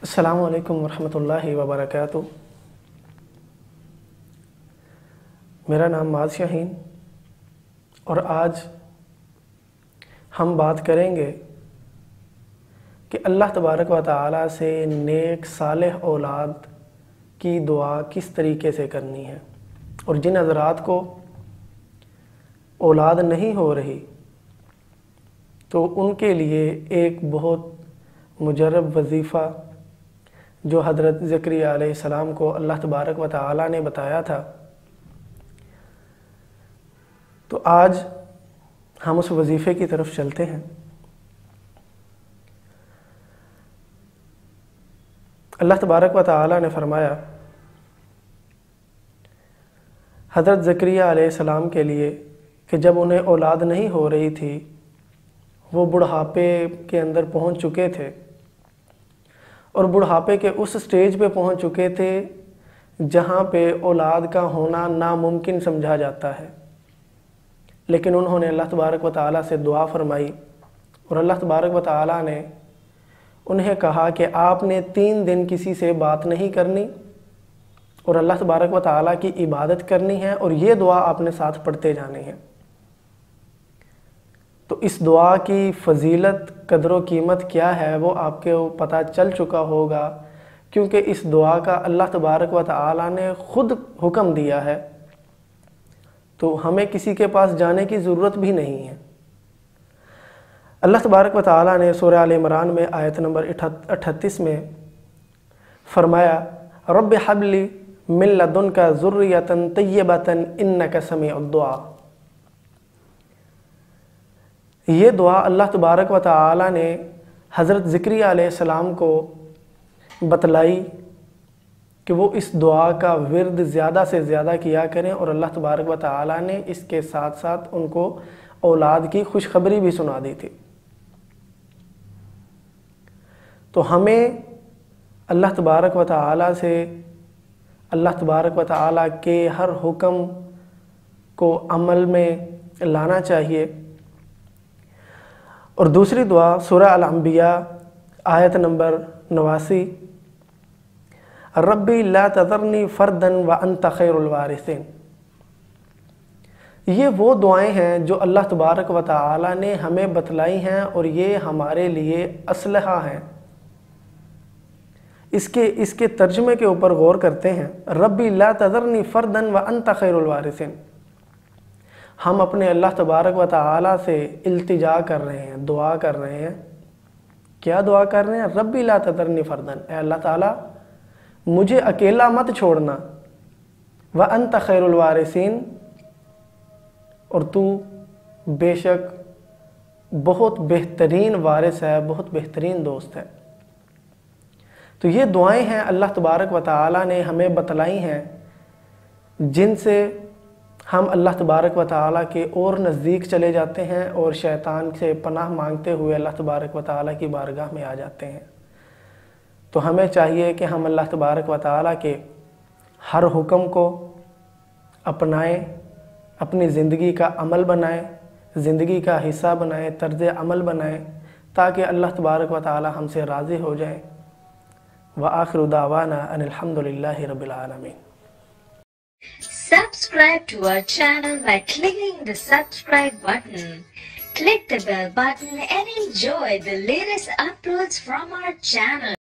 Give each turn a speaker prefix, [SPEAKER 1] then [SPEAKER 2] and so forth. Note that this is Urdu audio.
[SPEAKER 1] السلام علیکم ورحمۃ اللہ وبرکاتہ۔ میرا نام معاذ شاہین اور آج ہم بات کریں گے کہ اللہ تبارک و تعالیٰ سے نیک صالح اولاد کی دعا کس طریقے سے کرنی ہے، اور جن حضرات کو اولاد نہیں ہو رہی تو ان کے لیے ایک بہت مجرب وظیفہ جو حضرت زکریہ علیہ السلام کو اللہ تبارک و تعالیٰ نے بتایا تھا، تو آج ہم اس وظیفے کی طرف چلتے ہیں۔ اللہ تبارک و تعالیٰ نے فرمایا حضرت زکریہ علیہ السلام کے لیے کہ جب انہیں اولاد نہیں ہو رہی تھی، وہ بڑھاپے کے اندر پہنچ چکے تھے اور بڑھاپے کے اس سٹیج پہ پہنچ چکے تھے جہاں پہ اولاد کا ہونا ناممکن سمجھا جاتا ہے، لیکن انہوں نے اللہ تبارک و تعالیٰ سے دعا فرمائی اور اللہ تبارک و تعالیٰ نے انہیں کہا کہ آپ نے 3 دن کسی سے بات نہیں کرنی اور اللہ تبارک و تعالیٰ کی عبادت کرنی ہے، اور یہ دعا آپ نے ساتھ پڑھتے جانے ہیں۔ تو اس دعا کی فضیلت، قدر و قیمت کیا ہے وہ آپ کو پتہ چل چکا ہوگا، کیونکہ اس دعا کا اللہ تبارک و تعالیٰ نے خود حکم دیا ہے، تو ہمیں کسی کے پاس جانے کی ضرورت بھی نہیں ہے۔ اللہ تبارک و تعالیٰ نے سورہ آل عمران میں آیت نمبر 38 میں فرمایا رب ہب لی من لدنک ذریۃ طیبۃ انک سمیع الدعاء۔ یہ دعا اللہ تبارک و تعالیٰ نے حضرت زکریہ علیہ السلام کو بتلائی کہ وہ اس دعا کا ورد زیادہ سے زیادہ کیا کریں، اور اللہ تبارک و تعالیٰ نے اس کے ساتھ ساتھ ان کو اولاد کی خوشخبری بھی سنا دی تھی۔ تو ہمیں اللہ تبارک و تعالیٰ سے، اللہ تبارک و تعالیٰ کے ہر حکم کو عمل میں لانا چاہیے۔ اور دوسری دعا سورہ الانبیاء آیت نمبر 89 ربی لا تذرنی فردا وانت خیر الوارثین۔ یہ وہ دعائیں ہیں جو اللہ تبارک و تعالیٰ نے ہمیں بتلائی ہیں، اور یہ ہمارے لیے اسلحہ ہیں۔ اس کے ترجمے کے اوپر غور کرتے ہیں۔ ربی لا تذرنی فردا وانت خیر الوارثین، ہم اپنے اللہ تبارک و تعالیٰ سے التجا کر رہے ہیں، دعا کر رہے ہیں۔ کیا دعا کر رہے ہیں؟ ربی لا تذرنی فردا، اے اللہ تعالیٰ مجھے اکیلا مت چھوڑنا، وانت خیر الوارثین، اور تو بے شک بہت بہترین وارث ہے، بہت بہترین دوست ہے۔ تو یہ دعائیں ہیں اللہ تبارک و تعالیٰ نے ہمیں بتلائی ہیں، جن سے ہم اللہ تبارک و تعالیٰ کے اور نزدیک چلے جاتے ہیں اور شیطان سے پناہ مانگتے ہوئے اللہ تبارک و تعالیٰ کی بارگاہ میں آ جاتے ہیں۔ تو ہمیں چاہیے کہ ہم اللہ تبارک و تعالیٰ کے ہر حکم کو اپنائیں، اپنی زندگی کا عمل بنائیں، زندگی کا حصہ بنائیں، طرز عمل بنائیں، تاکہ اللہ تبارک و تعالیٰ ہم سے راضی ہو جائیں۔ وآخر دعوانا ان الحمد للہ رب العالمین۔
[SPEAKER 2] Subscribe to our channel by clicking the subscribe button. Click the bell button and enjoy the latest uploads from our channel.